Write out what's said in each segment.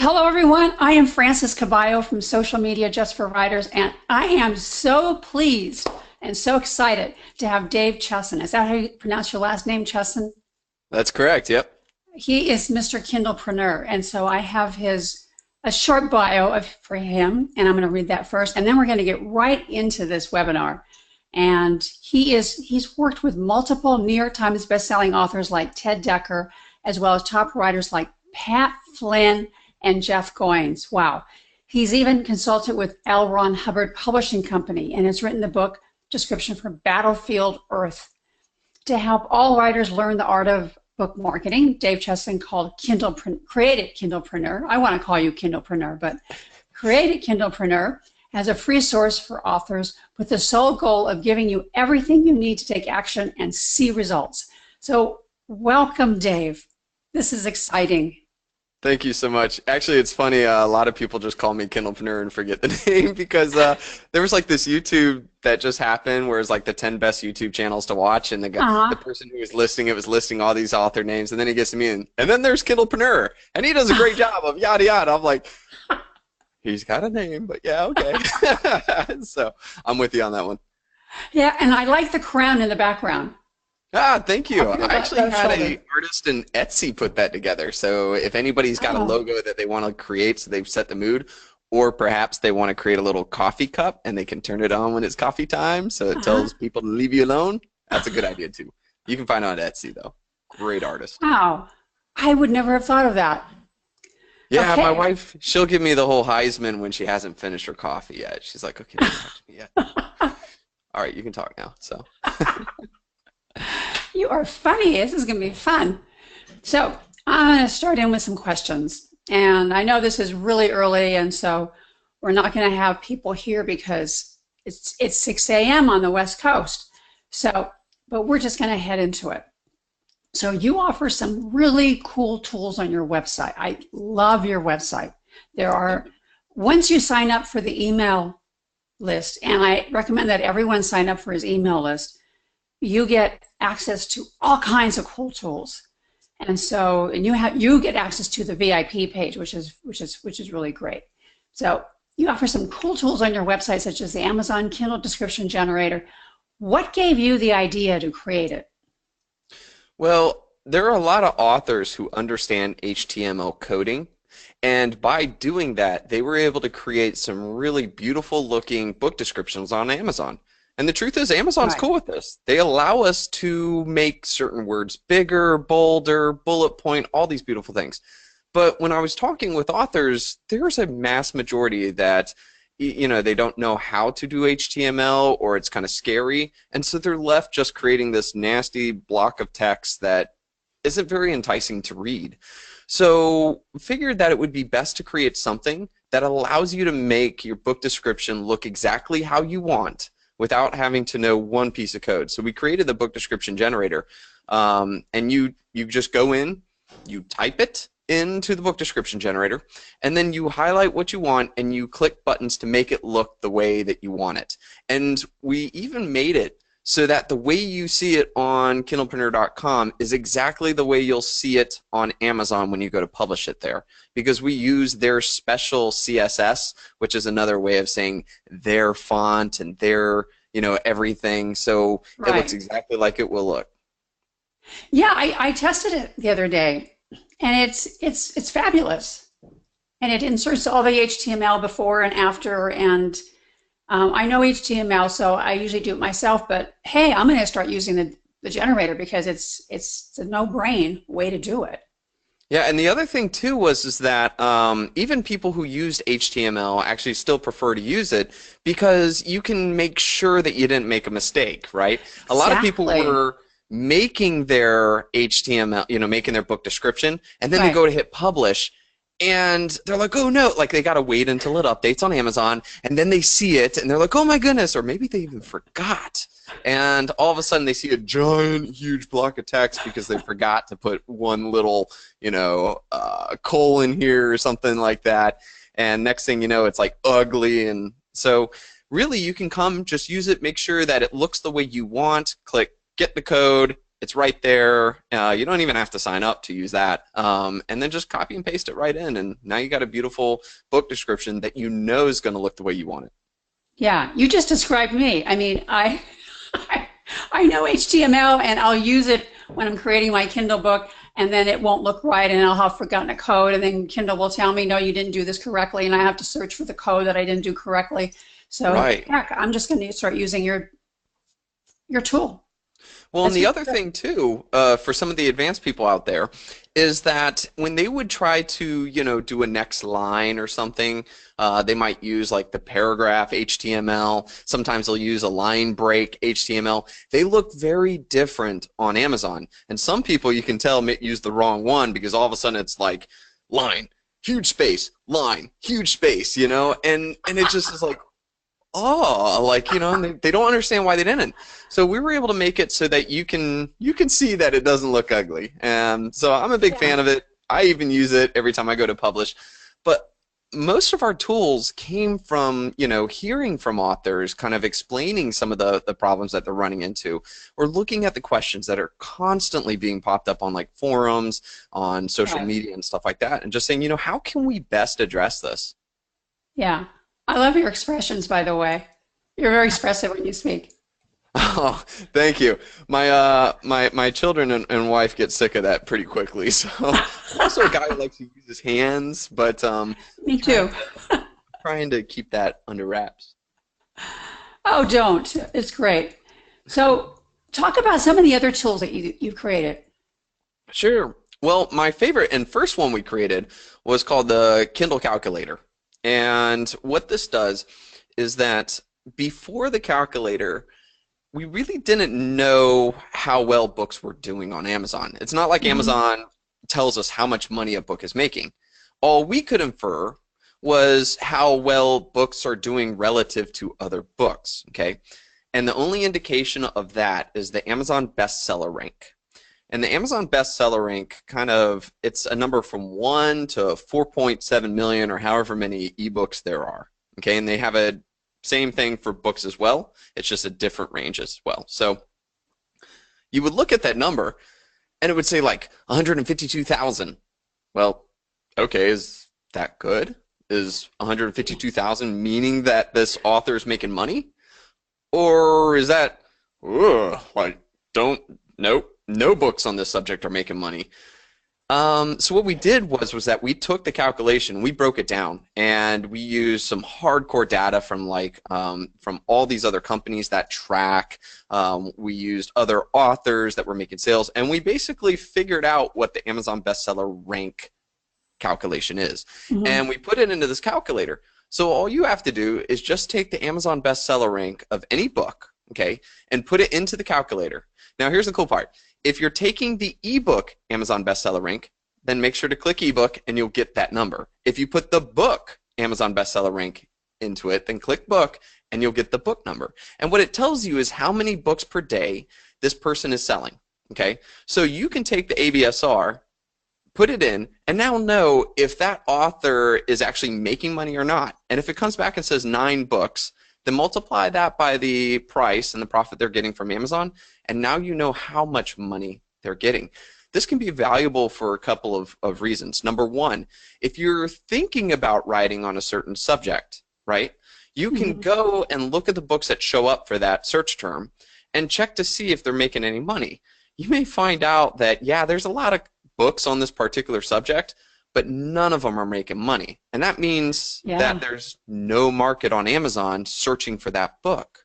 Hello, everyone. I am Frances Caballo from Social Media Just for Writers, and I am so pleased and so excited to have Dave Chesson. Is that how you pronounce your last name, Chesson? That's correct. Yep. He is Mr. Kindlepreneur, and so I have a short bio for him, and I'm going to read that first, and then we're going to get right into this webinar. And he's worked with multiple New York Times bestselling authors like Ted Decker, as well as top writers like Pat Flynn and Jeff Goins. Wow. He's even consulted with L. Ron Hubbard Publishing Company and has written the book Description for Battlefield Earth. To help all writers learn the art of book marketing, Dave Chesson created Kindlepreneur. I want to call you Kindlepreneur, but created Kindlepreneur as a free source for authors with the sole goal of giving you everything you need to take action and see results. So welcome, Dave. This is exciting. Thank you so much. Actually, it's funny. A lot of people just call me Kindlepreneur and forget the name because there was like this YouTube that just happened where it's like the 10 best YouTube channels to watch, and the person who was listing it was listing all these author names, and then he gets to me, and then there's Kindlepreneur, and he does a great job of yada yada. I'm like, he's got a name, but yeah, okay. So I'm with you on that one. Yeah, and I like the crown in the background. Ah, thank you. I actually had shoulder. an artist in Etsy put that together. So if anybody's got a logo that they want to create so they've set the mood, or perhaps they want to create a little coffee cup and they can turn it on when it's coffee time so it tells people to leave you alone, that's a good idea too. You can find it on Etsy though. Great artist. Wow. I would never have thought of that. Yeah, Okay. my wife, she'll give me the whole Heisman when she hasn't finished her coffee yet. She's like, okay, don't talk to me yet. All right, you can talk now. So. You are funny. This is going to be fun. So I'm going to start in with some questions. And I know this is really early, and so we're not going to have people here because it's 6 a.m. on the West Coast. So, but we're just going to head into it. So you offer some really cool tools on your website. I love your website. Once you sign up for the email list, and I recommend that everyone sign up for his email list, you get access to all kinds of cool tools, and you get access to the VIP page, which is really great. So you offer some cool tools on your website, such as the Amazon Kindle description generator. What gave you the idea to create it? Well, there are a lot of authors who understand HTML coding, and by doing that, they were able to create some really beautiful looking book descriptions on Amazon. And the truth is, Amazon's cool with this. They allow us to make certain words bigger, bolder, bullet point, all these beautiful things. But when I was talking with authors, there's a mass majority that, they don't know how to do HTML, or it's kind of scary, and so they're left just creating this nasty block of text that isn't very enticing to read. So figured that it would be best to create something that allows you to make your book description look exactly how you want, without having to know one piece of code. So we created the book description generator, and you just go in, you type it into the book description generator, and then you highlight what you want and you click buttons to make it look the way that you want it. And we even made it so that the way you see it on kindlepreneur.com is exactly the way you'll see it on Amazon when you go to publish it there, because we use their special CSS, which is another way of saying their font and their, everything, so it looks exactly like it will look. Yeah, I tested it the other day, and it's fabulous, and it inserts all the HTML before and after, and I know HTML, so I usually do it myself, but hey, I'm going to start using the generator because it's a no-brain way to do it. Yeah, and the other thing too is that even people who used HTML actually still prefer to use it because you can make sure that you didn't make a mistake, right? A lot of people were making their HTML, making their book description, and then they go to hit publish, and they're like, oh no, like they got to wait until it updates on Amazon, and then they see it, and they're like, oh my goodness, or maybe they even forgot. And all of a sudden they see a giant, huge block of text because they forgot to put one little, colon here or something like that. And next thing you know, it's like ugly. And so really you can just use it, make sure that it looks the way you want, click get the code, It's right there. You don't even have to sign up to use that. And then just copy and paste it right in, and now you got a beautiful book description that you know is going to look the way you want it. Yeah, you just described me. I mean, I know HTML and I'll use it when I'm creating my Kindle book, and then it won't look right and I'll have forgotten a code, and then Kindle will tell me, no, you didn't do this correctly, and I have to search for the code that I didn't do correctly. So Right. heck, I'm just going to start using your tool. Well, and That's the really other good. thing too, for some of the advanced people out there, is that when they would try to, do a next line or something, they might use like the paragraph HTML. Sometimes they'll use a line break HTML. They look very different on Amazon. And some people, you can tell, use the wrong one because all of a sudden it's like line, huge space, line, huge space, and it just is like, oh, like, and they don't understand why they didn't. So we were able to make it so that you can see that it doesn't look ugly. And so I'm a big Yeah. fan of it. I even use it every time I go to publish. But most of our tools came from, hearing from authors kind of explaining some of the problems that they're running into, or looking at the questions that are constantly being popped up on like forums, on social Right. media and stuff like that, and just saying, how can we best address this? Yeah. I love your expressions, by the way. You're very expressive when you speak. Oh, thank you. My children and wife get sick of that pretty quickly. So I'm also a guy who likes to use his hands, but Me trying too. to trying to keep that under wraps. Oh, don't. It's great. So talk about some of the other tools that you've created. Sure. Well, my favorite and first one we created was called the Kindle Calculator. And what this does is that before the calculator, we really didn't know how well books were doing on Amazon. It's not like Hmm. Amazon tells us how much money a book is making. All we could infer was how well books are doing relative to other books, okay? And the only indication of that is the Amazon bestseller rank. And the Amazon bestseller rank it's a number from 1 to 4.7 million or however many ebooks there are. Okay, and they have a same thing for books as well. It's just a different range as well. So you would look at that number and it would say like 152,000. Well, okay, is that good? Is 152,000 meaning that this author is making money? Or is that, ugh, like, don't, nope, no books on this subject are making money. So what we did was that we took the calculation, we broke it down, and we used some hardcore data from from all these other companies that track. We used other authors that were making sales, and we basically figured out what the Amazon bestseller rank calculation is. Hmm. And we put it into this calculator. So all you have to do is just take the Amazon bestseller rank of any book, okay, and put it into the calculator. Now here's the cool part. If you're taking the ebook Amazon bestseller rank, then make sure to click ebook and you'll get that number. If you put the book Amazon bestseller rank into it, then click book and you'll get the book number. And what it tells you is how many books per day this person is selling, okay? So you can take the ABSR, put it in, and now know if that author is actually making money or not. And if it comes back and says 9 books, then multiply that by the price and the profit they're getting from Amazon, and now you know how much money they're getting. This can be valuable for a couple of reasons. Number one, if you're thinking about writing on a certain subject, right, you can Hmm. go and look at the books that show up for that search term and check to see if they're making any money. You may find out that, yeah, there's a lot of books on this particular subject, but none of them are making money. And that means that Yeah. there's no market on Amazon searching for that book.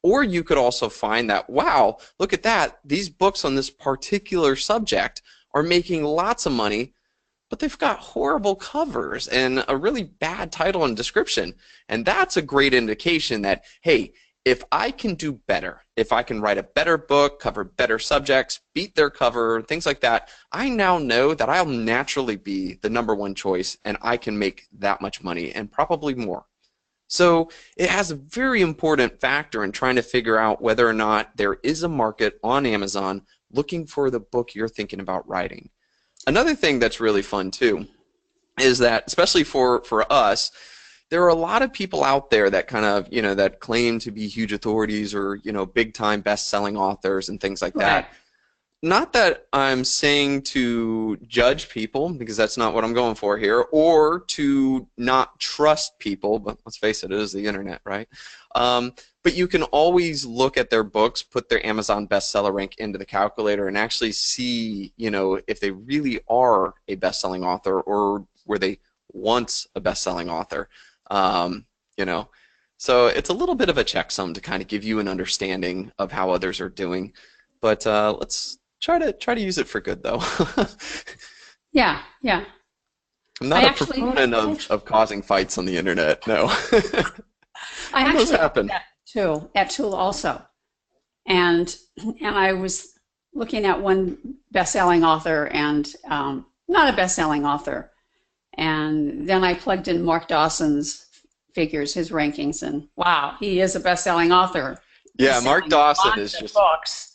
Or you could also find that, wow, look at that. These books on this particular subject are making lots of money, but they've got horrible covers and a really bad title and description. And that's a great indication that, hey, if I can do better, if I can write a better book, cover better subjects, beat their cover, things like that, I now know that I'll naturally be the #1 choice and I can make that much money and probably more. So it has a very important factor in trying to figure out whether or not there is a market on Amazon looking for the book you're thinking about writing. Another thing that's really fun too is that, especially for us, there are a lot of people out there that kind of, that claim to be huge authorities or, big time best-selling authors and things like Right. that. not that I'm saying to judge people, because that's not what I'm going for here, or to not trust people, but let's face it, it is the internet, right? But you can always look at their books, put their Amazon bestseller rank into the calculator, and actually see, if they really are a best-selling author, or were they once a best-selling author. Um, you know, so it's a little bit of a checksum to kind of give you an understanding of how others are doing. But let's try to use it for good, though. Yeah, yeah. I'm not a proponent of causing fights on the internet. No. I Those actually happen. that tool also, and I was looking at one best-selling author and not a best-selling author, and then I plugged in Mark Dawson's figures, his rankings, and wow, he is a best-selling author. Yeah, He's Mark selling Dawson lots is of just. books.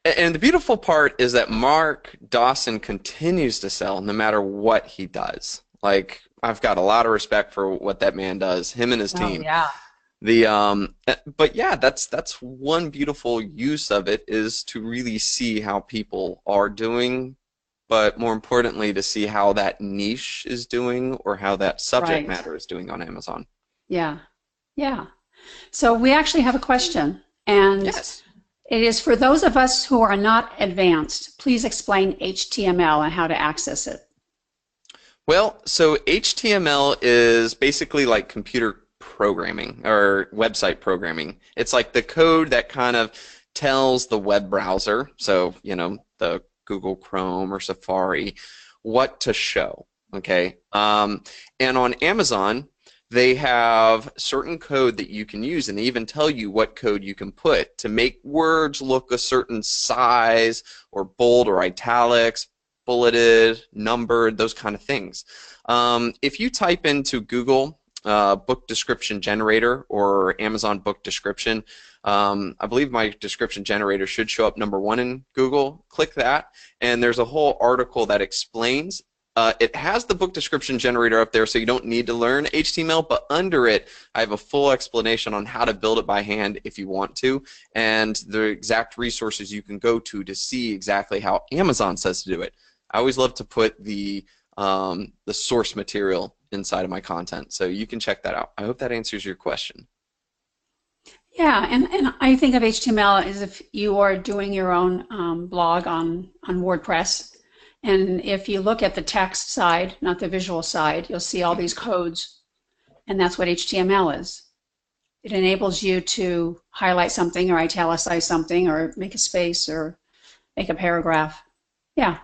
And the beautiful part is that Mark Dawson continues to sell no matter what he does. Like, I've got a lot of respect for what that man does, him and his Oh team. yeah. But yeah, that's one beautiful use of it, is to really see how people are doing, but more importantly, to see how that niche is doing, or how that subject Right. matter is doing on Amazon. Yeah. Yeah. So we actually have a question, and Yes. it is for those of us who are not advanced. Please explain HTML and how to access it. Well, so HTML is basically like computer programming or website programming. It's like the code that kind of tells the web browser, so, the Google Chrome or Safari, what to show, okay? And on Amazon, they have certain code that you can use, and they even tell you what code you can put to make words look a certain size, or bold or italics, bulleted, numbered, those kind of things. If you type into Google book description generator or Amazon book description, I believe my description generator should show up #1 in Google. Click that, and there's a whole article that explains. It has the book description generator up there, so you don't need to learn HTML, but under it, I have a full explanation on how to build it by hand if you want to, and the exact resources you can go to see exactly how Amazon says to do it. I always love to put the source material inside of my content, so you can check that out. I hope that answers your question. Yeah, and I think of HTML as if you are doing your own blog on WordPress. And if you look at the text side, not the visual side, you'll see all these codes, and that's what HTML is. It enables you to highlight something or italicize something or make a space or make a paragraph. Yeah.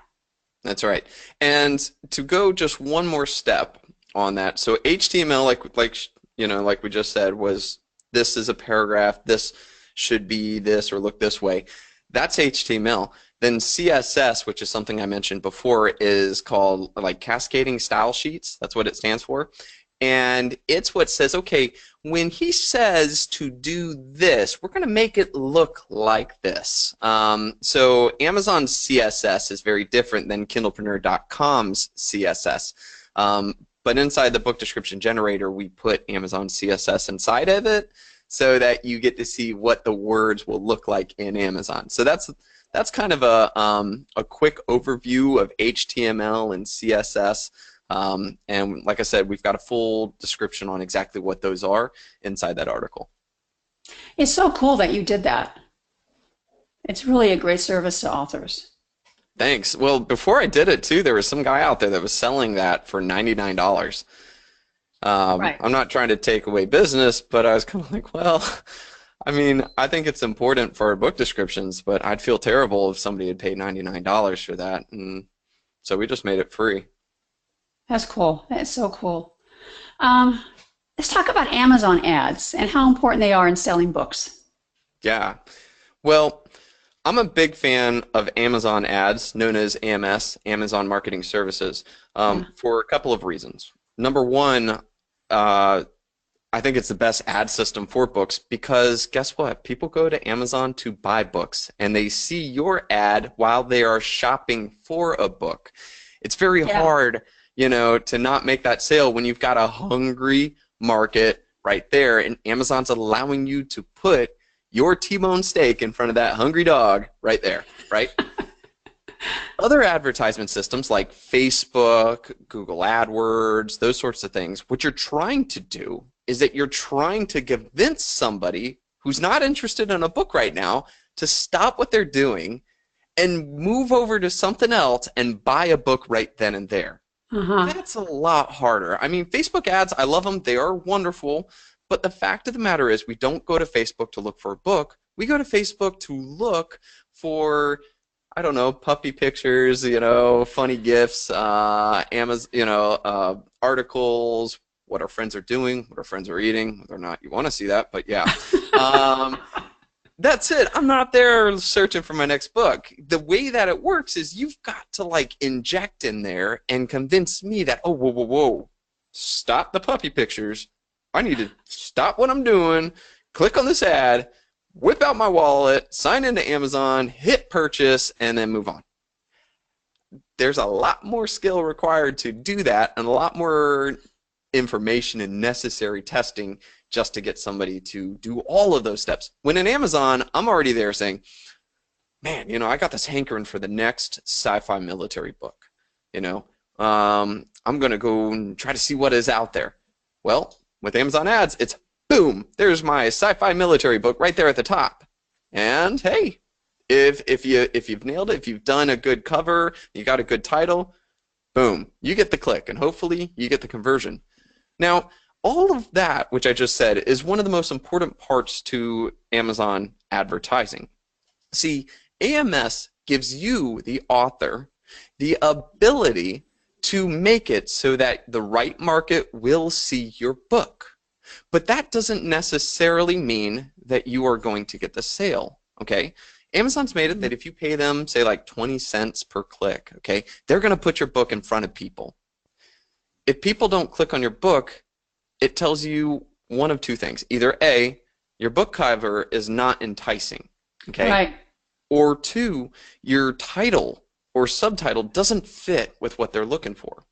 That's right. And to go just one more step on that, so HTML, like we just said, was this is a paragraph, this should be this or look this way. That's HTML. Then CSS, which is something I mentioned before, is called like cascading style sheets. That's what it stands for. And it's what says, okay, when he says to do this, we're going to make it look like this. So Amazon's CSS is very different than KindlePreneur.com's CSS. But inside the book description generator, we put Amazon CSS inside of it so that you get to see what the words will look like in Amazon. So that's kind of a quick overview of HTML and CSS. And like I said, we've got a full description on exactly what those are inside that article. It's so cool that you did that. It's really a great service to authors. Thanks. Well, before I did it too, there was some guy out there that was selling that for $99. Right. I'm not trying to take away business, but I was kind of like, well, I mean, I think it's important for our book descriptions, but I'd feel terrible if somebody had paid $99 for that, and so we just made it free. That's cool. That's so cool. Let's talk about Amazon ads and how important they are in selling books. Yeah. Well, I'm a big fan of Amazon ads, known as AMS, Amazon Marketing Services, for a couple of reasons. #1, I think it's the best ad system for books because guess what? People go to Amazon to buy books, and they see your ad while they are shopping for a book. It's very hard, to not make that sale when you've got a hungry market right there, and Amazon's allowing you to put your T-bone steak in front of that hungry dog right there, right? Other advertisement systems like Facebook, Google AdWords, those sorts of things, what you're trying to do is that you're trying to convince somebody who's not interested in a book right now to stop what they're doing and move over to something else and buy a book right then and there. Uh-huh. That's a lot harder. I mean, Facebook ads, I love them. They are wonderful. But the fact of the matter is we don't go to Facebook to look for a book. We go to Facebook to look for, I don't know, puppy pictures, funny GIFs, Amazon, articles, what our friends are doing, what our friends are eating, whether or not you want to see that, but yeah. Um, that's it. I'm not there searching for my next book. The way that it works is you've got to like inject in there and convince me that, oh, whoa, whoa, whoa, stop the puppy pictures. I need to stop what I'm doing, click on this ad, whip out my wallet, sign into Amazon, hit purchase, and then move on. There's a lot more skill required to do that and a lot more information and necessary testing just to get somebody to do all of those steps. When in Amazon, I'm already there saying, man, I got this hankering for the next sci-fi military book. I'm going to go and try to see what is out there. Well, with Amazon ads, it's boom, there's my sci-fi military book right there at the top. And hey, if you've nailed it, if you've done a good cover, you got a good title, boom, you get the click, and hopefully you get the conversion. Now, all of that, which I just said, is one of the most important parts to Amazon advertising. See, AMS gives you, the author, the ability to make it so that the right market will see your book. But that doesn't necessarily mean that you are going to get the sale, okay? Amazon's made it that if you pay them, say, like 20 cents per click, okay, they're going to put your book in front of people. If people don't click on your book, it tells you one of two things. Either A, your book cover is not enticing, okay? Right. Or two, your title or subtitle doesn't fit with what they're looking for.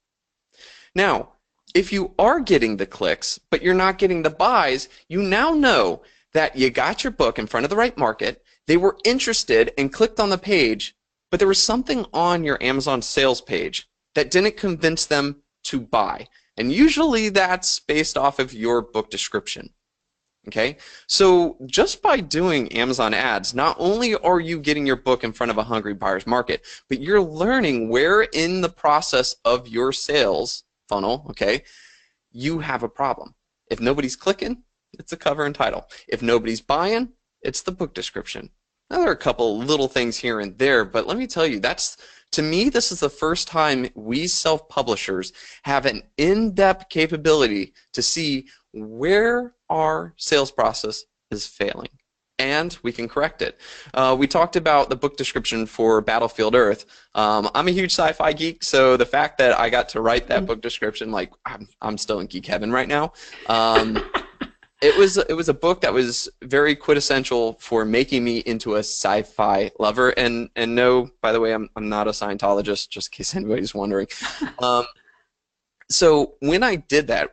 Now, if you are getting the clicks, but you're not getting the buys, you now know that you got your book in front of the right market, they were interested and clicked on the page, but there was something on your Amazon sales page that didn't convince them to buy. And usually that's based off of your book description. Okay, so just by doing Amazon ads, not only are you getting your book in front of a hungry buyer's market, but you're learning where in the process of your sales funnel, okay, you have a problem. If nobody's clicking, it's a cover and title. If nobody's buying, it's the book description. Now, there are a couple little things here and there, but let me tell you, to me, this is the first time we self-publishers have an in-depth capability to see where our sales process is failing, and we can correct it. We talked about the book description for Battlefield Earth. I'm a huge sci-fi geek, so the fact that I got to write that book description, like I'm still in geek heaven right now. It was a book that was very quintessential for making me into a sci-fi lover. And no, by the way, I'm not a Scientologist, just in case anybody's wondering. So when I did that,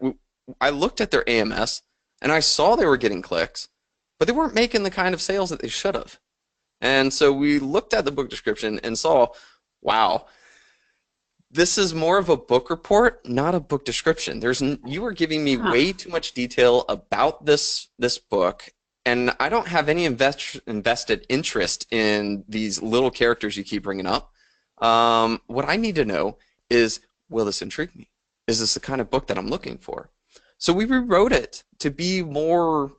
I looked at their AMS and I saw they were getting clicks, but they weren't making the kind of sales that they should have. And so we looked at the book description and saw, wow, this is more of a book report, not a book description. You are giving me way too much detail about this book, and I don't have any invested interest in these little characters you keep bringing up. What I need to know is, will this intrigue me? Is this the kind of book that I'm looking for? So we rewrote it to be more,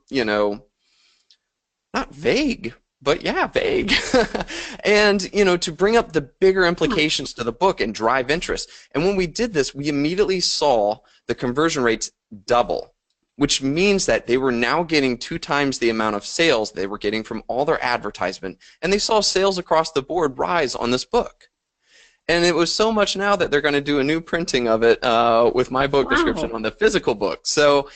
not vague, but yeah, vague. And, to bring up the bigger implications to the book and drive interest. And when we did this, we immediately saw the conversion rates double, which means that they were now getting 2 times the amount of sales they were getting from all their advertisement. And they saw sales across the board rise on this book. And it was so much now that they're going to do a new printing of it with my book description on the physical book. So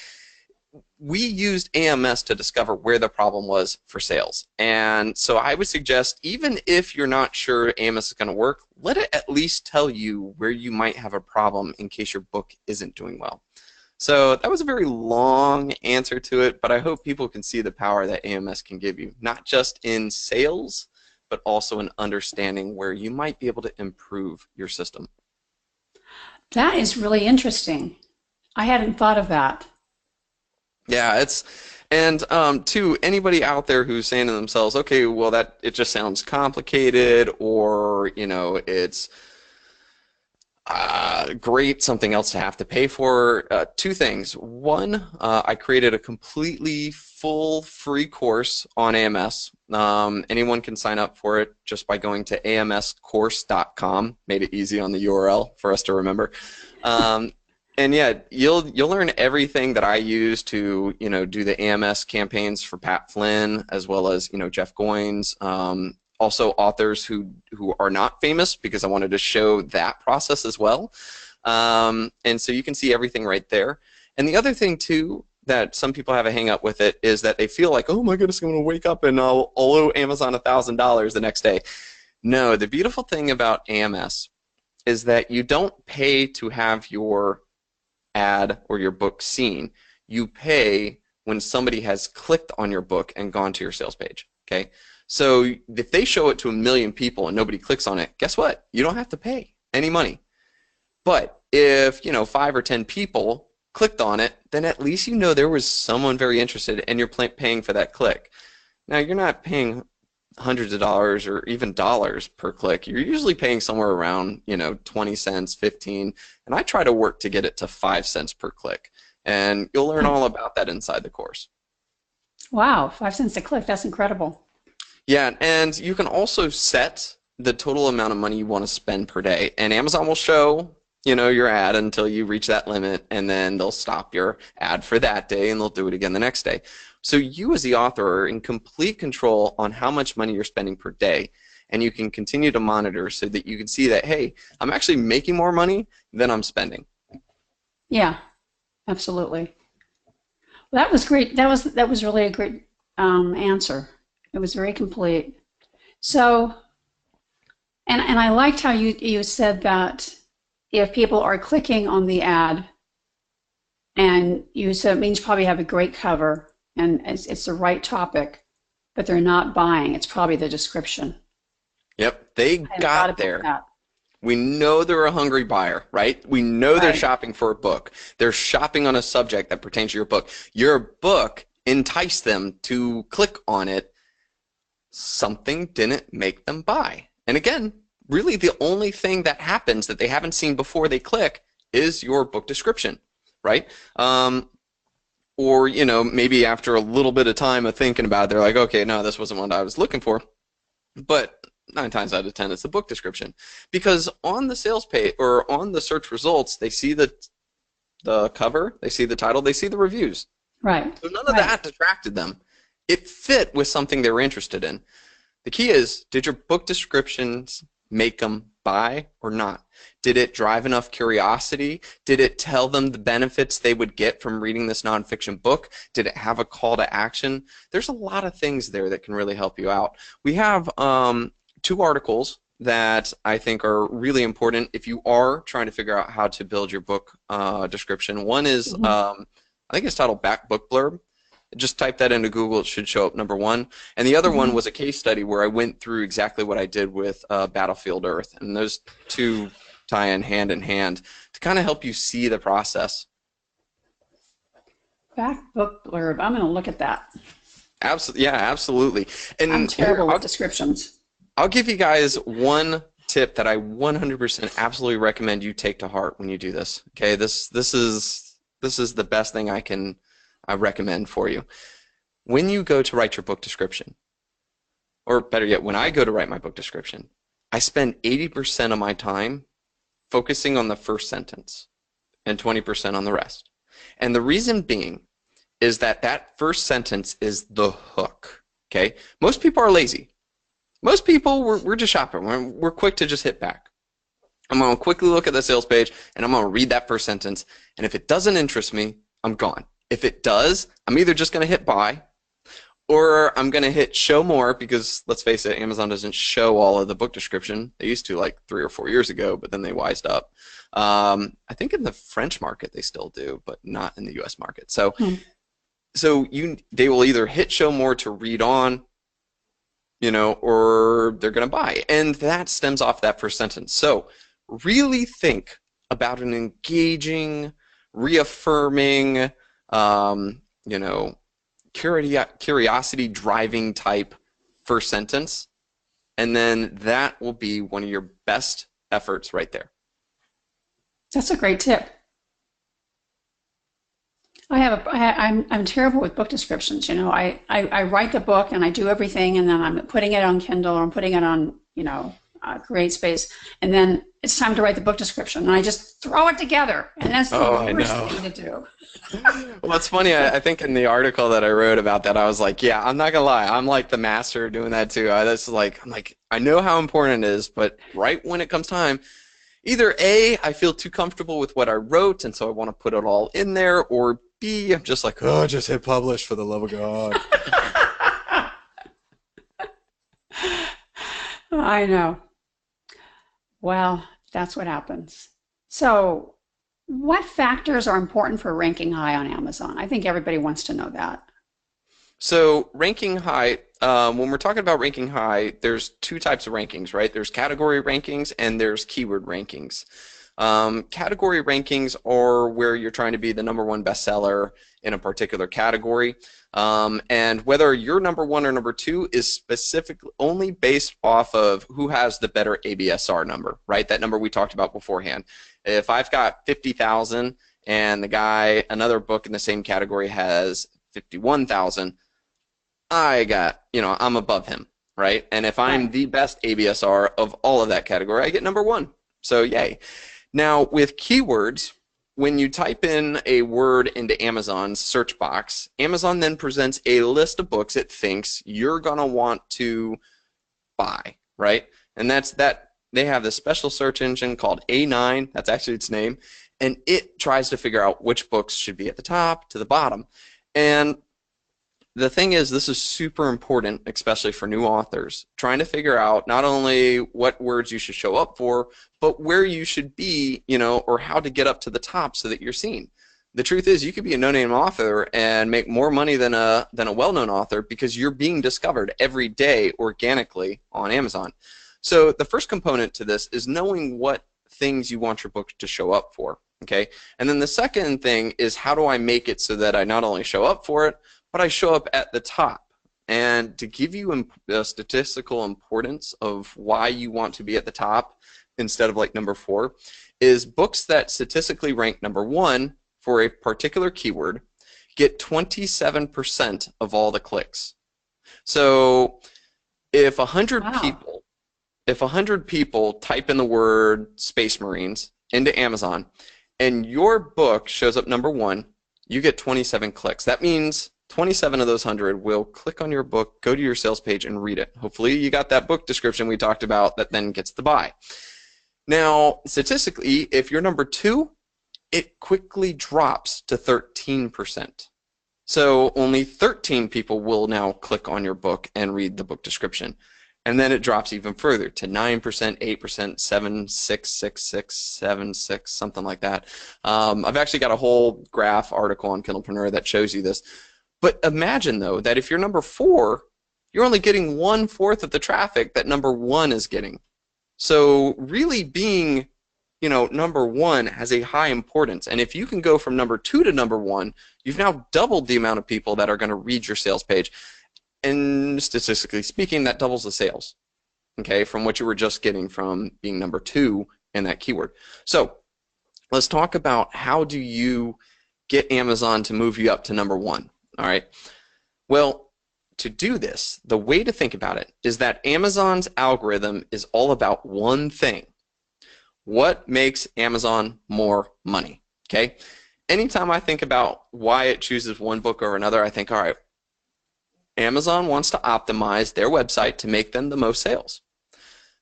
we used AMS to discover where the problem was for sales. And so I would suggest, even if you're not sure AMS is going to work, let it at least tell you where you might have a problem in case your book isn't doing well. So that was a very long answer to it, but I hope people can see the power that AMS can give you, not just in sales, but also an understanding where you might be able to improve your system. That is really interesting. I hadn't thought of that. Yeah, and to anybody out there who's saying to themselves, okay, well that it just sounds complicated, or it's great, something else to have to pay for. Two things. One, I created a completely full free course on AMS. Anyone can sign up for it just by going to amscourse.com. Made it easy on the URL for us to remember. And yeah, you'll learn everything that I use to do the AMS campaigns for Pat Flynn, as well as Jeff Goins. Also authors who are not famous, because I wanted to show that process as well. And so you can see everything right there. And the other thing too that some people have a hang up with it is that they feel like, oh my goodness, I'm going to wake up and I'll owe Amazon $1,000 the next day. No, the beautiful thing about AMS is that you don't pay to have your ad or your book seen. You pay when somebody has clicked on your book and gone to your sales page. Okay, so if they show it to 1 million people and nobody clicks on it, guess what? You don't have to pay any money. But if 5 or 10 people clicked on it, then at least there was someone very interested, and you're paying for that click. Now you're not paying hundreds of dollars or even dollars per click. You're usually paying somewhere around 20 cents, 15, and I try to work to get it to 5 cents per click. And you'll learn all about that inside the course. Wow, 5 cents a click, that's incredible. Yeah, and you can also set the total amount of money you want to spend per day, and Amazon will show your ad until you reach that limit, and then they'll stop your ad for that day and they'll do it again the next day. So you as the author are in complete control on how much money you're spending per day, and you can continue to monitor so that you can see that, hey, I'm actually making more money than I'm spending. Yeah, absolutely. Well, that was great. That was really a great answer. It was very complete. So, and I liked how you said that if people are clicking on the ad, and you said it means you probably have a great cover and it's the right topic, but they're not buying, it's probably the description. Yep, they got there. We know they're a hungry buyer, right? We know they're shopping for a book. They're shopping on a subject that pertains to your book. Your book enticed them to click on it. Something didn't make them buy. And again, really the only thing that happens that they haven't seen before they click is your book description, right? Or maybe after a little bit of time of thinking about it, they're like, okay, no, this wasn't what I was looking for. But 9 times out of 10, it's the book description, because on the sales page or on the search results, they see the cover, they see the title, they see the reviews. Right. So none of that distracted them. It fit with something they were interested in. The key is, did your book descriptions make them buy or not? Did it drive enough curiosity? Did it tell them the benefits they would get from reading this nonfiction book? Did it have a call to action? There's a lot of things there that can really help you out. We have 2 articles that I think are really important if you are trying to figure out how to build your book description. One is, I think it's titled Back Book Blurb. Just type that into Google, it should show up number 1. And the other one was a case study where I went through exactly what I did with Battlefield Earth. And those 2 tie in hand to kind of help you see the process. Back book blurb, I'm going to look at that. Absolutely, yeah, absolutely. And I'm terrible with descriptions. I'll give you guys one tip that I 100% absolutely recommend you take to heart when you do this. Okay, this is the best thing I recommend for you. When you go to write your book description, or better yet, when I go to write my book description, I spend 80% of my time focusing on the first sentence and 20% on the rest. And the reason being is that first sentence is the hook. Okay? Most people are lazy. Most people, we're just shopping. We're quick to just hit back. I'm going to quickly look at the sales page, and I'm going to read that first sentence. And if it doesn't interest me, I'm gone. If it does, I'm either just going to hit buy, or I'm going to hit show more, because let's face it, Amazon doesn't show all of the book description. They used to like 3 or 4 years ago, but then they wised up. I think in the French market they still do, but not in the US market. So they will either hit show more to read on, or they're going to buy. And that stems off that first sentence. So really think about an engaging, reaffirming, um, you know, curiosity driving type first sentence, and then that will be one of your best efforts right there. That's a great tip. I'm terrible with book descriptions. I write the book and I do everything, and then I'm putting it on Kindle or I'm putting it on, CreateSpace, and then it's time to write the book description, and I just throw it together, and that's the worst thing to do. Well, it's funny. I think in the article that I wrote about that, I was like, yeah, I'm not gonna lie, I'm like the master doing that too. I'm like, I know how important it is, but right when it comes time, either A, I feel too comfortable with what I wrote, and so I want to put it all in there, or B, I'm just like, oh, just hit publish for the love of God. I know. Well, that's what happens. So, what factors are important for ranking high on Amazon? I think everybody wants to know that. So ranking high, when we're talking about ranking high, there's two types of rankings, right? There's category rankings and there's keyword rankings. Category rankings are where you're trying to be the #1 bestseller in a particular category. And whether you're #1 or #2 is specifically only based off of who has the better ABSR number, right? That number we talked about beforehand. If I've got 50,000 and another book in the same category has 51,000, I'm above him, right? And if I'm the best ABSR of all of that category, I get #1. So yay. Now with keywords, when you type in a word into Amazon's search box, Amazon then presents a list of books it thinks you're going to want to buy, right? And that's that. They have this special search engine called A9, that's actually its name, and it tries to figure out which books should be at the top to the bottom. And the thing is, this is super important, especially for new authors, trying to figure out not only what words you should show up for, but where you should be, or how to get up to the top so that you're seen. The truth is, you could be a no-name author and make more money than a well-known author because you're being discovered every day organically on Amazon. So the first component to this is knowing what things you want your book to show up for, okay? And then the second thing is, how do I make it so that I not only show up for it, but I show up at the top? And to give you the statistical importance of why you want to be at the top instead of like #4 is books that statistically rank #1 for a particular keyword get 27% of all the clicks. So if 100 people type in the word Space Marines into Amazon and your book shows up #1, you get 27 clicks. That means 27 of those 100 will click on your book, go to your sales page, and read it. Hopefully you got that book description we talked about that then gets the buy. Now, statistically, if you're #2, it quickly drops to 13%. So only 13 people will now click on your book and read the book description. And then it drops even further to 9%, 8%, 7, 6, 6, 6, 7, 6, something like that. I've actually got a whole graph article on Kindlepreneur that shows you this. But imagine, though, that if you're #4, you're only getting 1/4 of the traffic that #1 is getting. So really being, #1 has a high importance. And if you can go from #2 to #1, you've now doubled the amount of people that are going to read your sales page. And statistically speaking, that doubles the sales, okay, from what you were just getting from being #2 in that keyword. So let's talk about how do you get Amazon to move you up to #1. All right. Well, to do this, the way to think about it is that Amazon's algorithm is all about one thing. What makes Amazon more money? Okay. Anytime I think about why it chooses one book over another, I think, all right, Amazon wants to optimize their website to make them the most sales.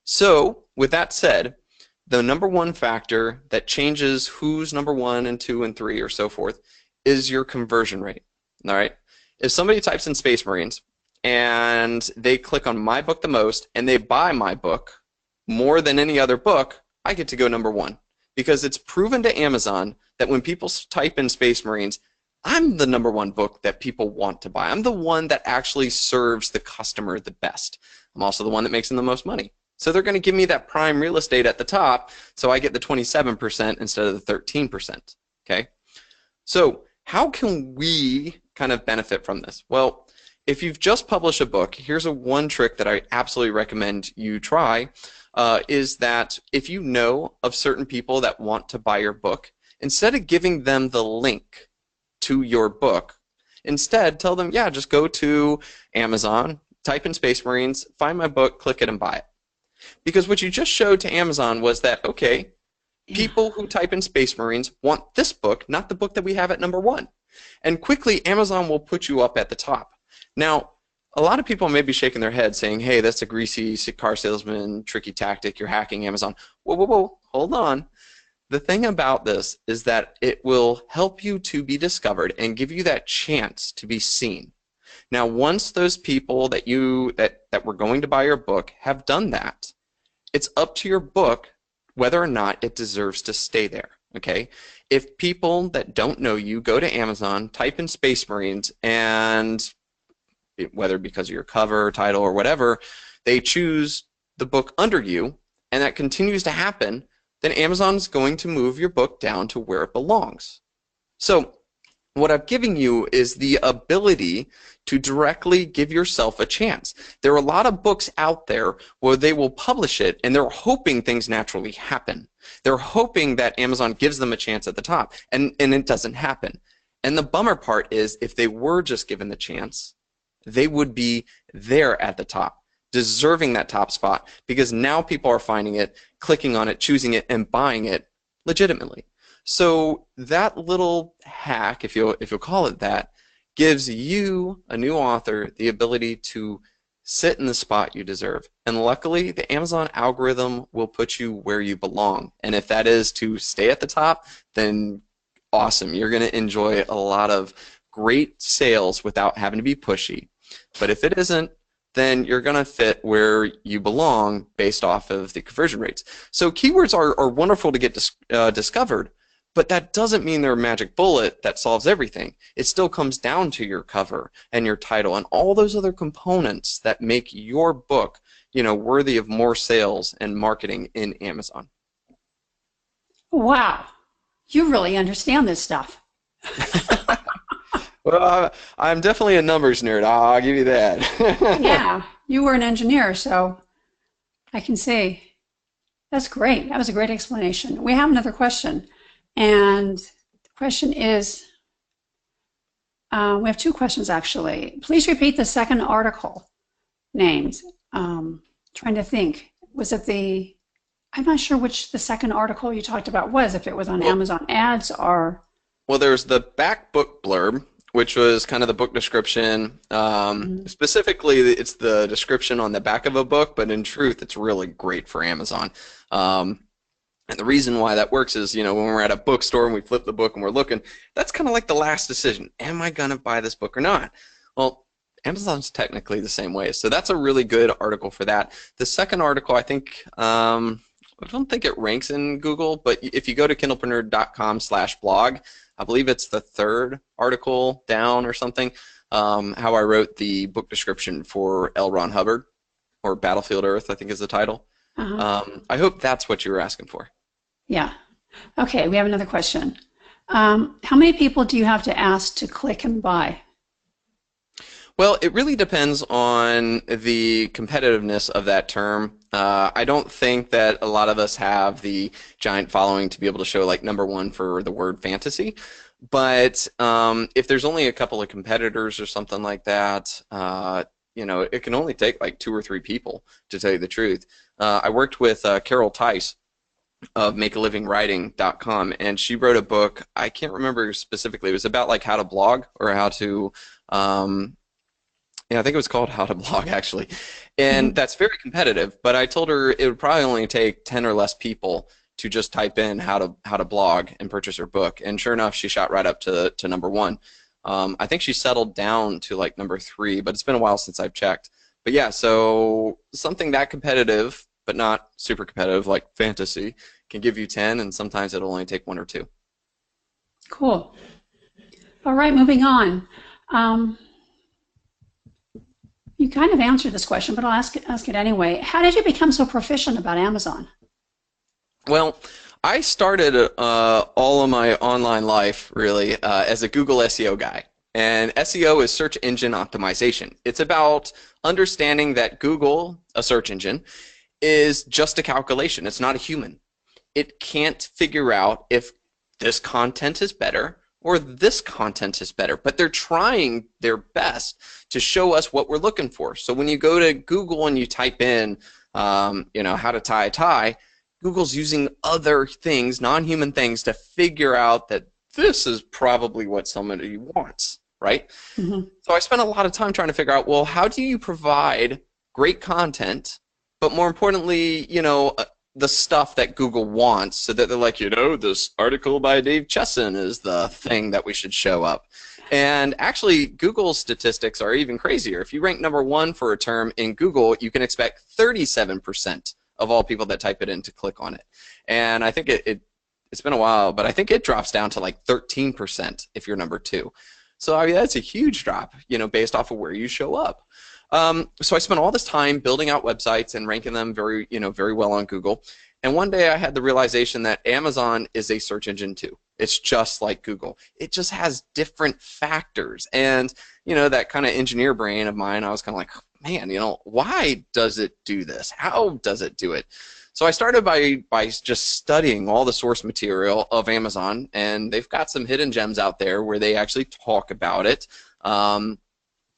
So with that said, the #1 factor that changes who's #1 and 2 and 3 or so forth is your conversion rate. All right. If somebody types in Space Marines and they click on my book the most and they buy my book more than any other book, I get to go #1 because it's proven to Amazon that when people type in Space Marines, I'm the number one book that people want to buy. I'm the one that actually serves the customer the best. I'm also the one that makes them the most money. So they're going to give me that prime real estate at the top, so I get the 27% instead of the 13%. Okay? So how can we kind of benefit from this? Well, if you've just published a book, here's one trick that I absolutely recommend you try, is that if you know of certain people that want to buy your book, instead of giving them the link to your book, instead tell them, yeah, just go to Amazon, type in Space Marines, find my book, click it, and buy it. Because what you just showed to Amazon was that, okay, people who type in Space Marines want this book, not the book that we have at number one. And quickly, Amazon will put you up at the top. Now, a lot of people may be shaking their head saying, hey, that's a greasy car salesman, tricky tactic, you're hacking Amazon. Whoa, whoa, whoa, hold on. The thing about this is that it will help you to be discovered and give you that chance to be seen. Now, once those people that were going to buy your book have done that, it's up to your book whether or not it deserves to stay there. Okay? If people that don't know you go to Amazon, type in Space Marines, and whether because of your cover, title, or whatever, they choose the book under you, and that continues to happen, then Amazon's going to move your book down to where it belongs. So what I'm giving you is the ability to directly give yourself a chance. There are a lot of books out there where they will publish it and they're hoping things naturally happen. They're hoping that Amazon gives them a chance at the top, and it doesn't happen. And the bummer part is if they were just given the chance, they would be there at the top, deserving that top spot, because now people are finding it, clicking on it, choosing it, and buying it legitimately. So that little hack, if you'll call it that, gives you, a new author, the ability to sit in the spot you deserve. And luckily, the Amazon algorithm will put you where you belong. And if that is to stay at the top, then awesome. You're going to enjoy a lot of great sales without having to be pushy. But if it isn't, then you're going to fit where you belong based off of the conversion rates. So keywords are wonderful to get discovered, but that doesn't mean they're a magic bullet that solves everything. It still comes down to your cover and your title and all those other components that make your book, worthy of more sales and marketing in Amazon. Wow, you really understand this stuff. Well, I'm definitely a numbers nerd. I'll give you that. Yeah, you were an engineer, so I can see. That's great. That was a great explanation. We have another question. And the question is, we have two questions actually. Please repeat the second article names. Trying to think. Was it I'm not sure which the second article you talked about was, if it was on Amazon ads or... Well, there's the back book blurb, which was kind of the book description. Specifically, it's the description on the back of a book, but in truth, it's really great for Amazon. And the reason why that works is, when we're at a bookstore and we flip the book and we're looking, that's kind of like the last decision. Am I going to buy this book or not? Well, Amazon's technically the same way. So that's a really good article for that. The second article, I think, I don't think it ranks in Google, but if you go to kindlepreneur.com/blog, I believe it's the third article down or something, how I wrote the book description for L. Ron Hubbard, or Battlefield Earth, I think is the title. I hope that's what you were asking for. Yeah. Okay, we have another question. How many people do you have to ask to click and buy? Well, it really depends on the competitiveness of that term. I don't think that a lot of us have the giant following to be able to show like number one for the word fantasy. But if there's only a couple of competitors or something like that, it can only take like 2 or 3 people, to tell you the truth. I worked with Carol Tice of MakeALivingWriting.com, and she wrote a book. I can't remember specifically. It was about like how to blog, or how to, I think it was called How to Blog, actually. And that's very competitive. But I told her it would probably only take 10 or less people to just type in how to blog and purchase her book. And sure enough, she shot right up to number 1. I think she settled down to like number 3, but it's been a while since I've checked. But yeah, so something that competitive, but not super competitive, like fantasy, can give you 10, and sometimes it'll only take 1 or 2. Cool. All right, moving on. Um, you kind of answered this question, but I'll ask it anyway. How did you become so proficient about Amazon? Well, I started all of my online life really as a Google SEO guy. And SEO is search engine optimization. It's about understanding that Google, a search engine, is just a calculation. It's not a human. It can't figure out if this content is better or this content is better, but they're trying their best to show us what we're looking for. So when you go to Google and you type in, how to tie a tie, Google's using other things, non-human things, to figure out that this is probably what somebody wants, right? Mm-hmm. So I spent a lot of time trying to figure out, well, how do you provide great content, but more importantly, the stuff that Google wants, so that they're like, this article by Dave Chesson is the thing that we should show up. And actually, Google's statistics are even crazier. If you rank #1 for a term in Google, you can expect 37% of all people that type it in to click on it. And I think it's been a while, but I think it drops down to like 13% if you're #2. So I mean, that's a huge drop, based off of where you show up. So I spent all this time building out websites and ranking them very well on Google. And one day I had the realization that Amazon is a search engine too. It's just like Google. It just has different factors. And, that kind of engineer brain of mine, I was kind of like, man, why does it do this? How does it do it? So I started by just studying all the source material of Amazon, and they've got some hidden gems out there where they actually talk about it.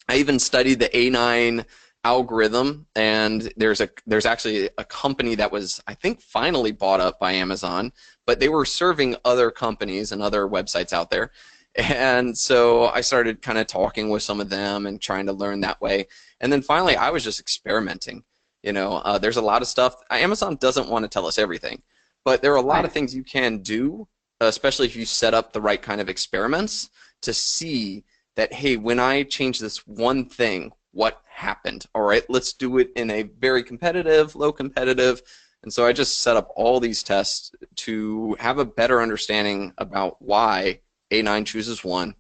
I even studied the A9 algorithm, and there's actually a company that was, I think, finally bought up by Amazon, but they were serving other companies and other websites out there. And so I started kind of talking with some of them and trying to learn that way. And then finally, I was just experimenting. There's a lot of stuff. Amazon doesn't want to tell us everything, but there are a lot of things you can do, especially if you set up the right kind of experiments to see that, hey, when I change this one thing, what happened? All right, let's do it in a very competitive, low competitive. And so I just set up all these tests to have a better understanding about why A9 chooses one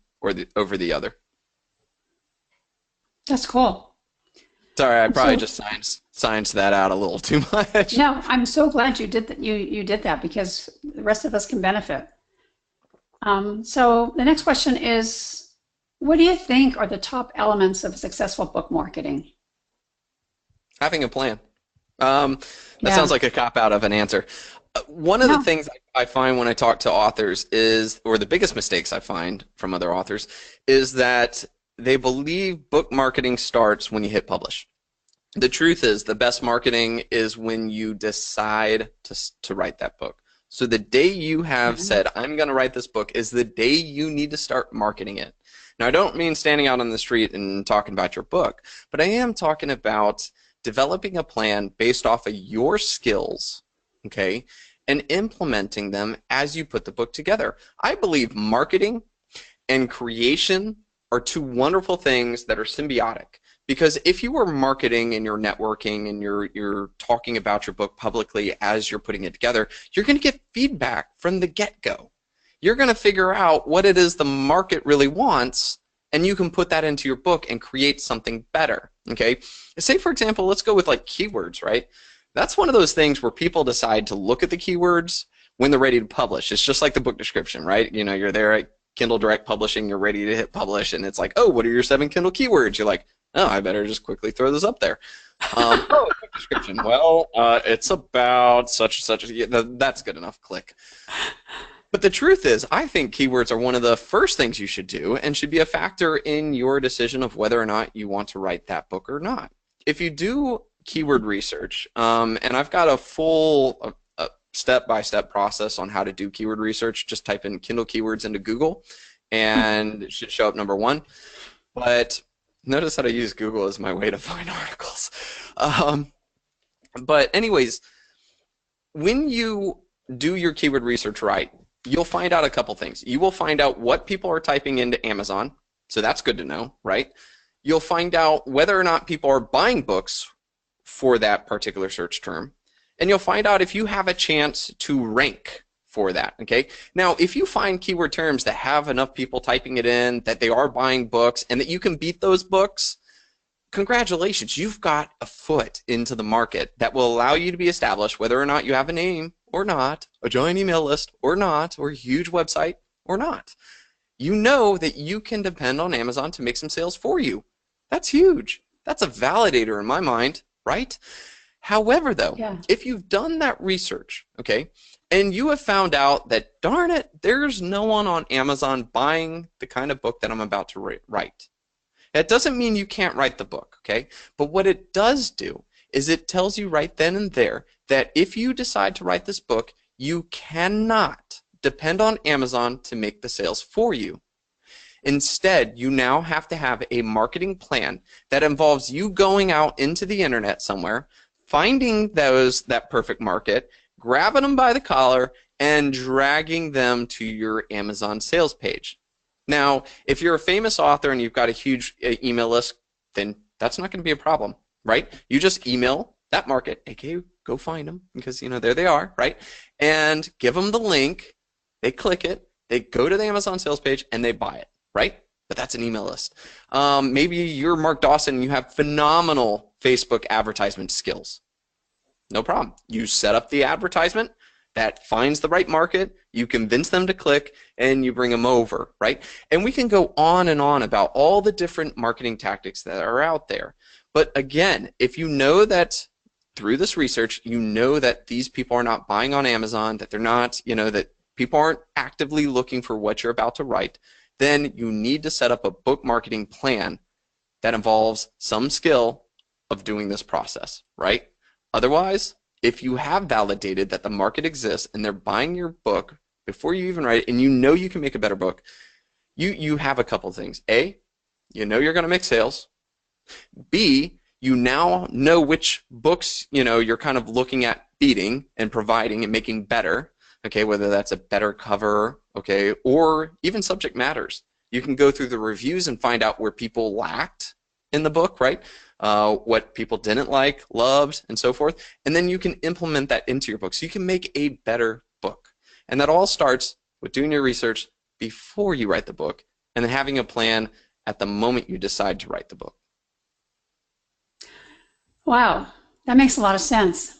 over the other. That's cool. Sorry, I probably just science that out a little too much. No, I'm so glad you did that. You did that, because the rest of us can benefit. So the next question is, what do you think are the top elements of successful book marketing? Having a plan. That sounds like a cop-out of an answer. One of the things I find when I talk to authors is, or the biggest mistakes I find from other authors, is that they believe book marketing starts when you hit publish. The truth is, the best marketing is when you decide to write that book. So the day you have said, I'm going to write this book, is the day you need to start marketing it. Now, I don't mean standing out on the street and talking about your book, but I am talking about developing a plan based off of your skills, okay, and implementing them as you put the book together. I believe marketing and creation are two wonderful things that are symbiotic. Because if you are marketing and you're networking and you're talking about your book publicly as you're putting it together, you're going to get feedback from the get-go. You're going to figure out what it is the market really wants, and you can put that into your book and create something better. Okay? Say, for example, let's go with like keywords, right? That's one of those things where people decide to look at the keywords when they're ready to publish. It's just like the book description, right? You're there at Kindle Direct Publishing, you're ready to hit publish, and it's like, oh, what are your 7 Kindle keywords? You're like, oh, I better just quickly throw this up there. Oh, book description. Well, it's about such and such. That's good enough. Click. But the truth is, I think keywords are one of the first things you should do and should be a factor in your decision of whether or not you want to write that book or not. If you do keyword research, and I've got a full step-by-step process on how to do keyword research, just type in Kindle keywords into Google, and it should show up #1. But notice that I use Google as my way to find articles. But anyways, when you do your keyword research right, you'll find out a couple things. You will find out what people are typing into Amazon, so that's good to know, right? You'll find out whether or not people are buying books for that particular search term, and you'll find out if you have a chance to rank for that, okay? Now, if you find keyword terms that have enough people typing it in, that they are buying books, and that you can beat those books, congratulations, you've got a foot into the market that will allow you to be established whether or not you have a name or not, a giant email list or not, or a huge website or not. You know that you can depend on Amazon to make some sales for you. That's huge. That's a validator in my mind, right? However, though, Yeah. if you've done that research, okay, and you have found out that, darn it, there's no one on Amazon buying the kind of book that I'm about to write. That doesn't mean you can't write the book, okay? But what it does do is it tells you right then and there that if you decide to write this book, you cannot depend on Amazon to make the sales for you. Instead, you now have to have a marketing plan that involves you going out into the internet somewhere, finding that perfect market, grabbing them by the collar, and dragging them to your Amazon sales page. Now, if you're a famous author and you've got a huge email list, then that's not going to be a problem, right? You just email that market, aka go find them, because there they are, right? And give them the link, they click it, they go to the Amazon sales page, and they buy it, right? But that's an email list. Maybe you're Mark Dawson and you have phenomenal Facebook advertisement skills. No problem. You set up the advertisement that finds the right market, you convince them to click, and you bring them over, right? And we can go on and on about all the different marketing tactics that are out there. But again, if you know that through this research, you know that these people are not buying on Amazon, that they're not, that people aren't actively looking for what you're about to write, then you need to set up a book marketing plan that involves some skill of doing this process, right? Otherwise, if you have validated that the market exists and they're buying your book before you even write it, and you know you can make a better book, you have a couple things. A, you know you're going to make sales. B, you now know which books you're kind of looking at beating and providing and making better, okay, whether that's a better cover, okay, or even subject matters. You can go through the reviews and find out where people lacked in the book, right? What people didn't like, loved, and so forth, and then you can implement that into your book so you can make a better book. And that all starts with doing your research before you write the book and then having a plan at the moment you decide to write the book. Wow, that makes a lot of sense.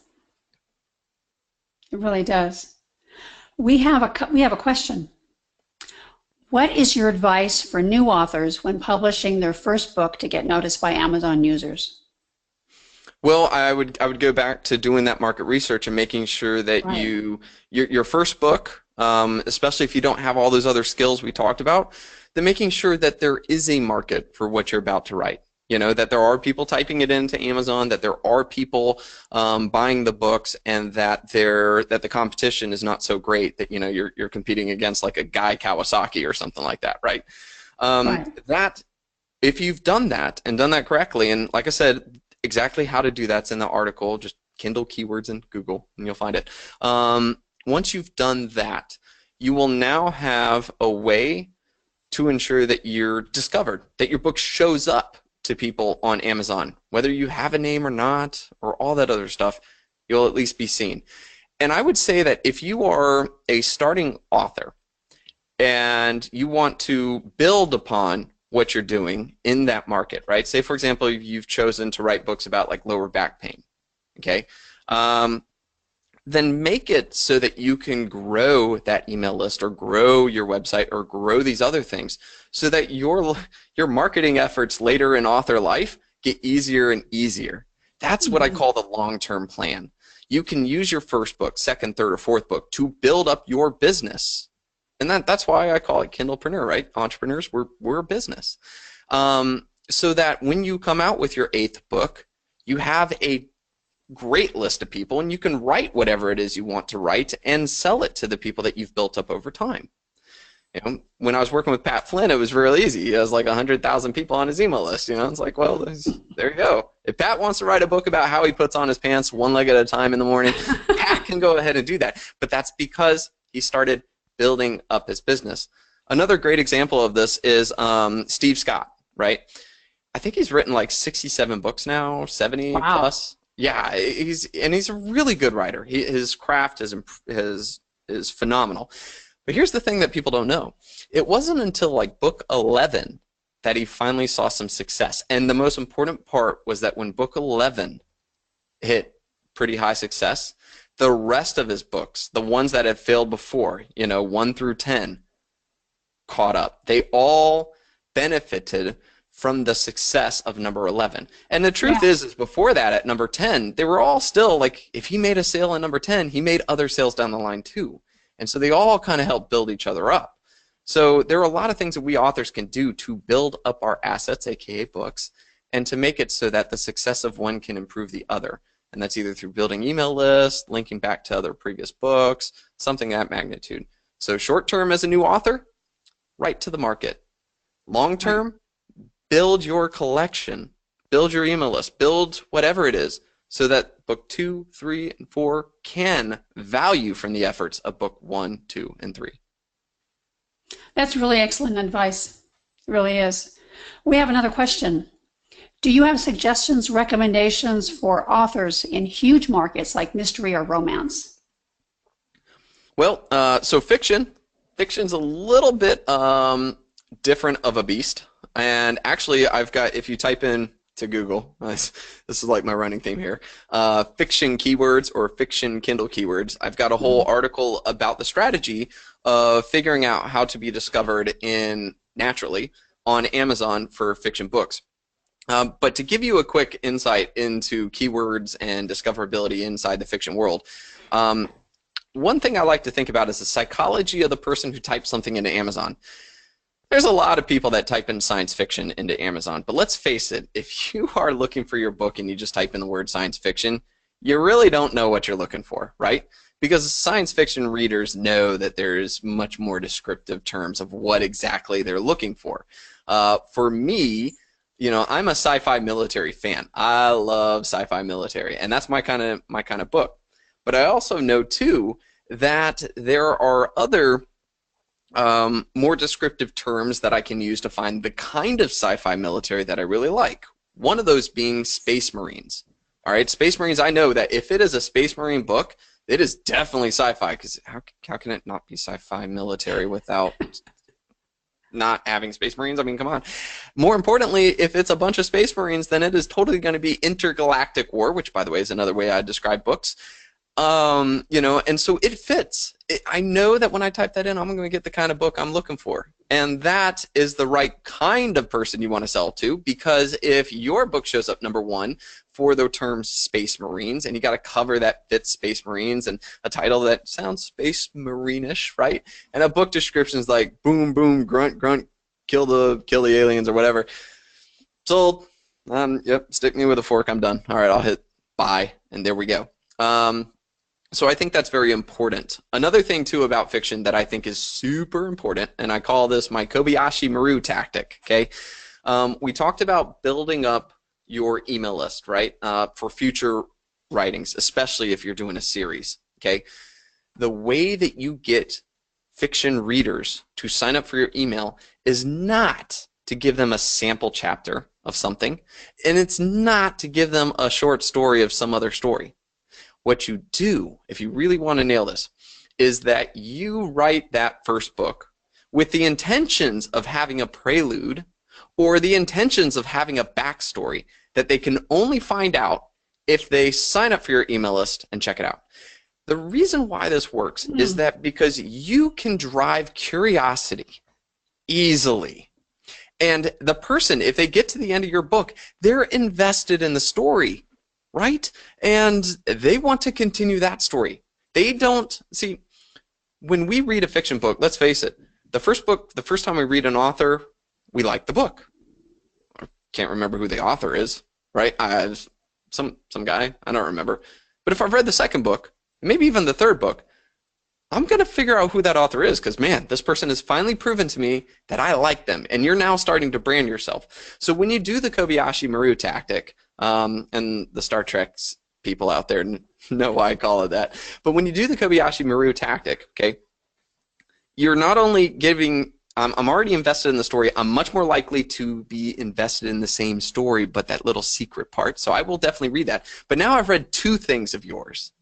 It really does. We have a question. What is your advice for new authors when publishing their first book to get noticed by Amazon users? Well, I would go back to doing that market research and making sure that Right. your first book, especially if you don't have all those other skills we talked about, then making sure that there is a market for what you're about to write. That there are people typing it into Amazon, that there are people buying the books, and that the competition is not so great that you're competing against like a Guy Kawasaki or something like that, right? Right. That if you've done that and done that correctly, and like I said, exactly how to do that's in the article. Just Kindle keywords in Google, and you'll find it. Once you've done that, you will now have a way to ensure that you're discovered, that your book shows up to people on Amazon. Whether you have a name or not, or all that other stuff, you'll at least be seen. And I would say that if you are a starting author and you want to build upon what you're doing in that market, right? Say, for example, you've chosen to write books about like lower back pain, okay? Then make it so that you can grow that email list or grow your website or grow these other things so that your marketing efforts later in author life get easier and easier. That's what I call the long-term plan. You can use your first book, second, third, or fourth book to build up your business. And that's why I call it Kindlepreneur, right? Entrepreneurs, we're a business. So that when you come out with your 8th book, you have a great list of people, and you can write whatever it is you want to write and sell it to the people that you've built up over time. When I was working with Pat Flynn, it was real easy. He has like 100,000 people on his email list. It's like, well, there you go. If Pat wants to write a book about how he puts on his pants one leg at a time in the morning, Pat can go ahead and do that. But that's because he started building up his business. Another great example of this is Steve Scott, right? I think he's written like 67 books now, 70 Wow. plus. Yeah, he's a really good writer. His craft has is phenomenal. But here's the thing that people don't know. It wasn't until like book 11 that he finally saw some success. And the most important part was that when book 11 hit pretty high success, the rest of his books, the ones that had failed before, 1 through 10, caught up. They all benefited from the success of number 11. And the truth is before that, at number 10, they were all still like, if he made a sale in number 10, he made other sales down the line too. And so they all kind of help build each other up. So there are a lot of things that we authors can do to build up our assets, aka books, and to make it so that the success of one can improve the other. And that's either through building email lists, linking back to other previous books, something of that magnitude. So short term as a new author, right to the market. Long term, build your collection, build your email list, build whatever it is, so that book 2, 3, and 4 can value from the efforts of book 1, 2, and 3. That's really excellent advice. It really is. We have another question. Do you have suggestions, recommendations for authors in huge markets like mystery or romance? Well, so fiction's a little bit different of a beast. And actually, I've got, if you type in to Google, this is like my running theme here, fiction keywords or fiction Kindle keywords, I've got a whole article about the strategy of figuring out how to be discovered naturally on Amazon for fiction books. But to give you a quick insight into keywords and discoverability inside the fiction world, one thing I like to think about is the psychology of the person who types something into Amazon. There's a lot of people that type in science fiction into Amazon, but let's face it, if you are looking for your book and you just type in the word science fiction, you really don't know what you're looking for, right? Because science fiction readers know that there's much more descriptive terms of what exactly they're looking for. For me, I'm a sci-fi military fan. I love sci-fi military, and that's my kind of book. But I also know too that there are other more descriptive terms that I can use to find the kind of sci-fi military that I really like. One of those being Space Marines. All right, Space Marines, I know that if it is a Space Marine book, it is definitely sci-fi, because how can it not be sci-fi military without not having Space Marines? I mean, come on. More importantly, if it's a bunch of Space Marines, then it is totally going to be intergalactic war, which, by the way, is another way I describe books. And so it fits. I know that when I type that in, I'm going to get the kind of book I'm looking for. And that is the right kind of person you want to sell to, because if your book shows up number 1 for the term Space Marines, and you got a cover that fits Space Marines and a title that sounds Space Marine-ish, right? And a book description is like boom, boom, grunt, grunt, kill the aliens or whatever. Sold. Yep, stick me with a fork, I'm done. All right, I'll hit buy, and there we go. So I think that's very important. Another thing, too, about fiction that I think is super important, and I call this my Kobayashi Maru tactic, okay? We talked about building up your email list, right, for future writings, especially if you're doing a series, okay? The way that you get fiction readers to sign up for your email is not to give them a sample chapter of something, and it's not to give them a short story of some other story. What you do, if you really want to nail this, is that you write that first book with the intentions of having a prelude or the intentions of having a backstory that they can only find out if they sign up for your email list and check it out. The reason why this works is that because you can drive curiosity easily. And the person, if they get to the end of your book, they're invested in the story, right? And they want to continue that story. They don't, see, when we read a fiction book, let's face it, the first time we read an author, we like the book. I can't remember who the author is, right? Some guy, I don't remember. But if I've read the second book, maybe even the third book, I'm going to figure out who that author is, because, man, this person has finally proven to me that I like them, and you're now starting to brand yourself. So when you do the Kobayashi Maru tactic, and the Star Trek people out there know why I call it that, but when you do the Kobayashi Maru tactic, okay, you're not only giving, I'm already invested in the story, I'm much more likely to be invested in the same story, but that little secret part, so I will definitely read that. But now I've read 2 things of yours.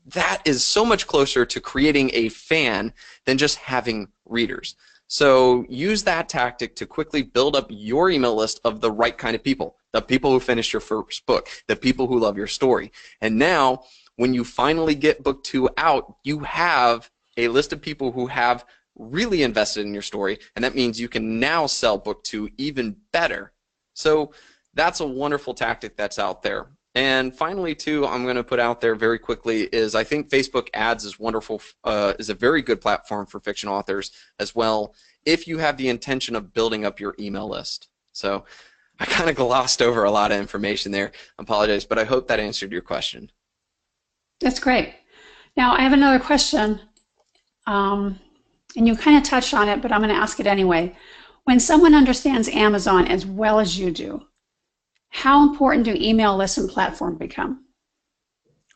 that is so much closer to creating a fan than just having readers. So use that tactic to quickly build up your email list of the right kind of people, the people who finished your first book, the people who love your story. And now, when you finally get book 2 out, you have a list of people who have really invested in your story, and that means you can now sell book 2 even better. So that's a wonderful tactic that's out there. And finally, too, I'm going to put out there very quickly is I think Facebook ads is wonderful, is a very good platform for fiction authors as well if you have the intention of building up your email list. So I kind of glossed over a lot of information there. I apologize, but I hope that answered your question. That's great. Now, I have another question, and you kind of touched on it, but I'm going to ask it anyway. When someone understands Amazon as well as you do, how important do email lists and platform become?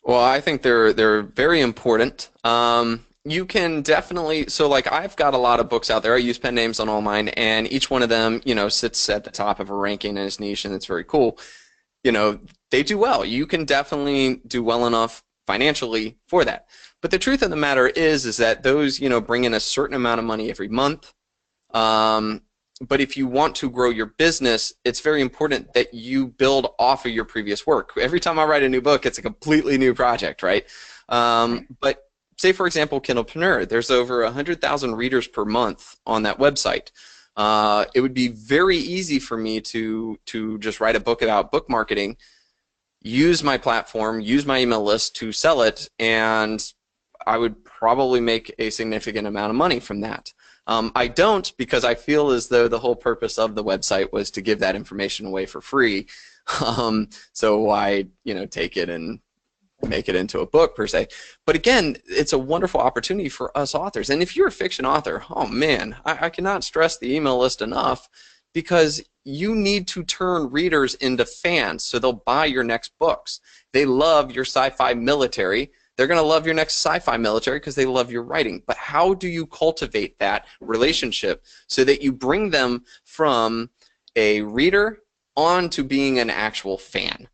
Well, I think they're very important. You can definitely, so like I've got a lot of books out there. I use pen names on all mine, and each one of them, you know, sits at the top of a ranking in its niche, and it's very cool. You know, they do well. You can definitely do well enough financially for that. But the truth of the matter is that those, you know, bring in a certain amount of money every month. But if you want to grow your business, it's very important that you build off of your previous work. Every time I write a new book, it's a completely new project, right? But say, for example, Kindlepreneur, there's over 100,000 readers per month on that website. It would be very easy for me to just write a book about book marketing, use my platform, use my email list to sell it, and I would probably make a significant amount of money from that. I don't, because I feel as though the whole purpose of the website was to give that information away for free. So why, you know, take it and make it into a book per se. But again, it's a wonderful opportunity for us authors. And if you're a fiction author, oh man, I cannot stress the email list enough, because you need to turn readers into fans so they'll buy your next books. They love your sci-fi military. They're going to love your next sci-fi military because they love your writing. But how do you cultivate that relationship so that you bring them from a reader on to being an actual fan?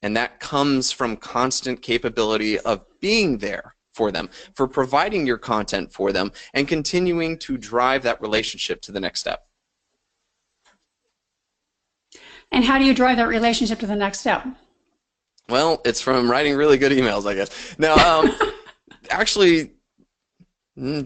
And that comes from constant capability of being there for them, for providing your content for them, and continuing to drive that relationship to the next step. And how do you drive that relationship to the next step? Well, it's from writing really good emails, I guess. Now, actually,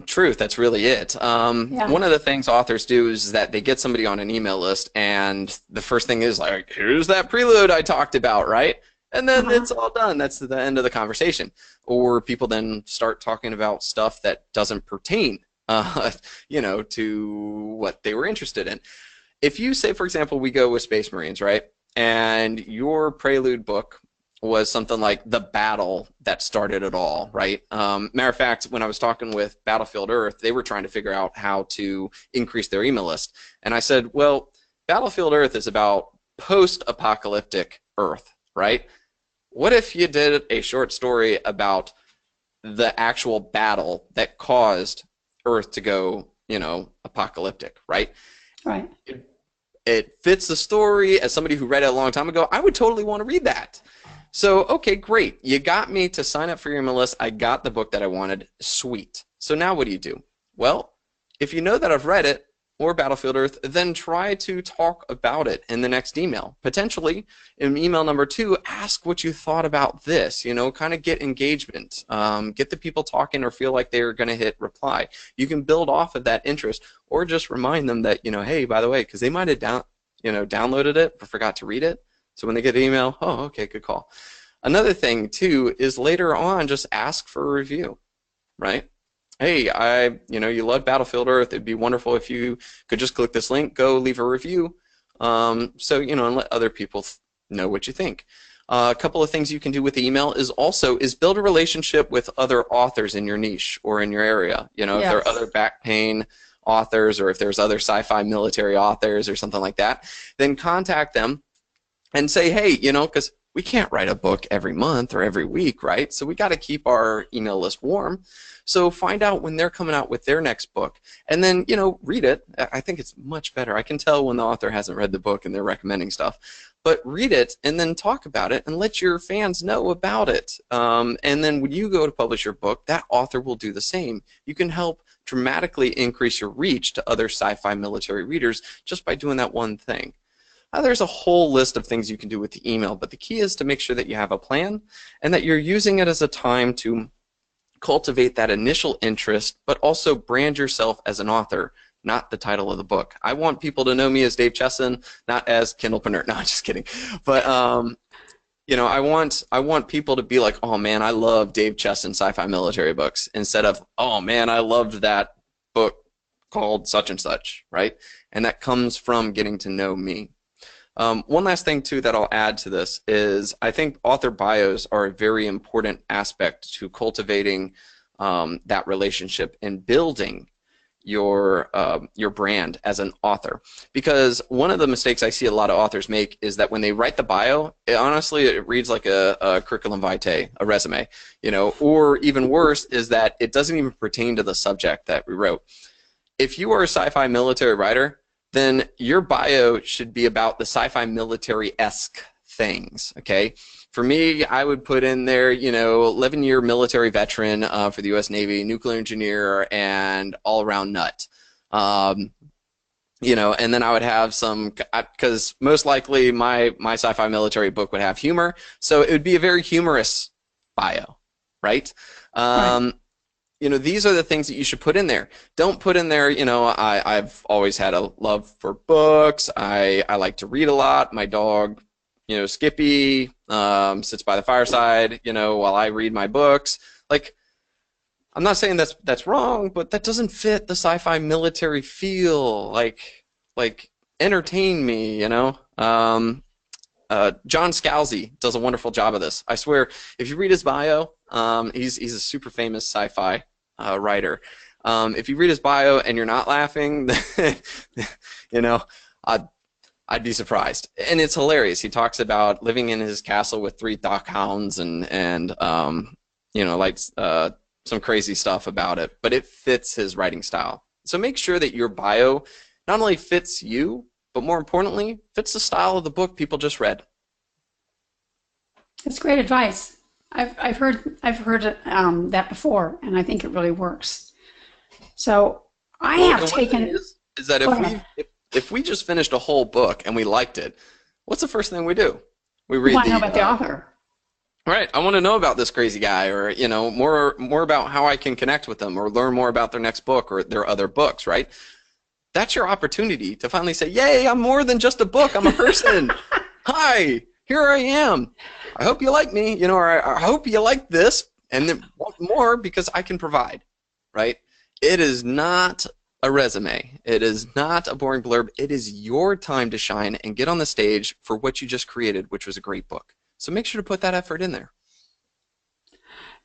truth, that's really it. Yeah. One of the things authors do is that they get somebody on an email list, and the first thing is like, here's that prelude I talked about, right? And then it's all done. That's the end of the conversation. Or people then start talking about stuff that doesn't pertain, you know, to what they were interested in. If you say, for example, we go with Space Marines, right? And your prelude book was something like the battle that started it all, right? Matter of fact, when I was talking with Battlefield Earth, they were trying to figure out how to increase their email list. And I said, well, Battlefield Earth is about post-apocalyptic Earth, right? What if you did a short story about the actual battle that caused Earth to go, you know, apocalyptic, right? Right. It fits the story. As somebody who read it a long time ago, I would totally want to read that. So, okay, great. You got me to sign up for your email list. I got the book that I wanted. Sweet. So now what do? Well, if you know that I've read it, or Battlefield Earth, then try to talk about it in the next email. Potentially, in email number 2, ask what you thought about this. You know, kind of get engagement. Get the people talking or feel like they're going to hit reply. You can build off of that interest, or just remind them that, you know, hey, by the way, because they might have downloaded it but forgot to read it. So when they get the email, oh, okay, good call. Another thing, too, is later on just ask for a review, right? Hey, you love Battlefield Earth. It'd be wonderful if you could just click this link, go leave a review, so, you know, and let other people know what you think. A couple of things you can do with the email is build a relationship with other authors in your niche or in your area. You know, if there are other back pain authors, or if there's other sci-fi military authors or something like that, then contact them and say, hey, you know, because we can't write a book every month or every week, right? So we got to keep our email list warm. So find out when they're coming out with their next book, and then, you know, read it. I think it's much better. I can tell when the author hasn't read the book and they're recommending stuff. but read it and then talk about it and let your fans know about it. And then when you go to publish your book, that author will do the same. You can help dramatically increase your reach to other sci-fi military readers just by doing that one thing. There's a whole list of things you can do with the email, but the key is to make sure that you have a plan and that you're using it as a time to cultivate that initial interest, but also brand yourself as an author, not the title of the book. I want people to know me as Dave Chesson, not as Kindlepreneur. No, I'm just kidding. But you know, I want people to be like, oh man, I love Dave Chesson sci-fi military books, instead of, oh man, I loved that book called such and such, right? And that comes from getting to know me. One last thing too that I'll add to this is I think author bios are a very important aspect to cultivating that relationship and building your brand as an author. Because one of the mistakes I see a lot of authors make is that when they write the bio, honestly it reads like a curriculum vitae, a resume, you know, or even worse is that it doesn't even pertain to the subject that we wrote. If you are a sci-fi military writer, then your bio should be about the sci-fi military-esque things, okay? For me, I would put in there, you know, 11-year military veteran for the U.S. Navy, nuclear engineer, and all-around nut. You know, and then I would have some, because most likely my sci-fi military book would have humor, so it would be a very humorous bio, right? Right. You know, these are the things that you should put in there. Don't put in there, you know, I've always had a love for books. I like to read a lot. My dog, you know, Skippy, sits by the fireside, you know, while I read my books. Like, I'm not saying that's wrong, but that doesn't fit the sci-fi military feel. Like entertain me, you know. John Scalzi does a wonderful job of this. I swear, if you read his bio, he's a super famous sci-fi writer. If you read his bio and you're not laughing, you know, I'd be surprised. And it's hilarious. He talks about living in his castle with 3 dachshunds and you know, like some crazy stuff about it. But it fits his writing style. So make sure that your bio not only fits you, but more importantly, fits the style of the book people just read. That's great advice. I've heard that before, and I think it really works. So I Well, have and one thing taken. is that Go ahead. if we just finished a whole book and we liked it, what's the first thing we do? We You read want to know the about the author? right. I want to know about this crazy guy, or you know, more about how I can connect with them, or learn more about their next book or their other books. Right. That's your opportunity to finally say, "Yay! I'm more than just a book. I'm a person. Hi, here I am. I hope you like me. You know, or I hope you like this, and then want more because I can provide." Right. It is not a resume. It is not a boring blurb. It is your time to shine and get on the stage for what you just created, which was a great book. So make sure to put that effort in there.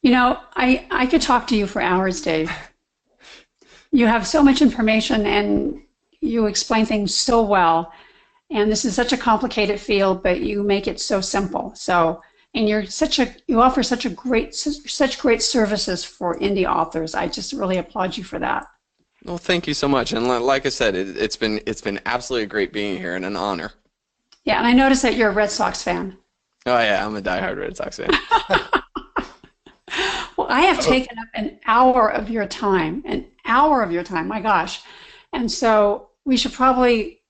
You know, I could talk to you for hours, Dave. You have so much information and you explain things so well. And this is such a complicated field, but you make it so simple. So, and you offer such great services for indie authors. I just really applaud you for that. Well, thank you so much. And like I said, it's been absolutely great being here and an honor. Yeah, and I noticed that you're a Red Sox fan. Oh yeah, I'm a diehard Red Sox fan. Well, I have taken up an hour of your time, my gosh. And so we should probably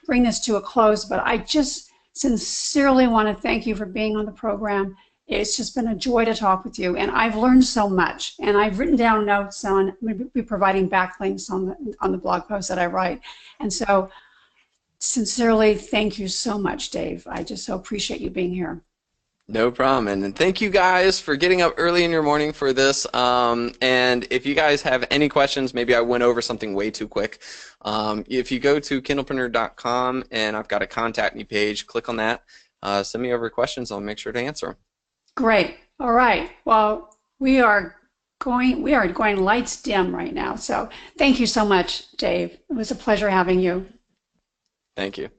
bring this to a close, but I just sincerely want to thank you for being on the program. It's just been a joy to talk with you, and I've learned so much. And I've written down notes on, I'm going to be providing backlinks on the blog post that I write. And so sincerely, thank you so much, Dave. I just so appreciate you being here. No problem. And thank you guys for getting up early in your morning for this. And if you guys have any questions, maybe I went over something way too quick. If you go to kindlepreneur.com and I've got a contact me page, click on that. Send me over questions. I'll make sure to answer them. Great. All right. Well, we are going lights dim right now. So thank you so much, Dave. It was a pleasure having you. Thank you.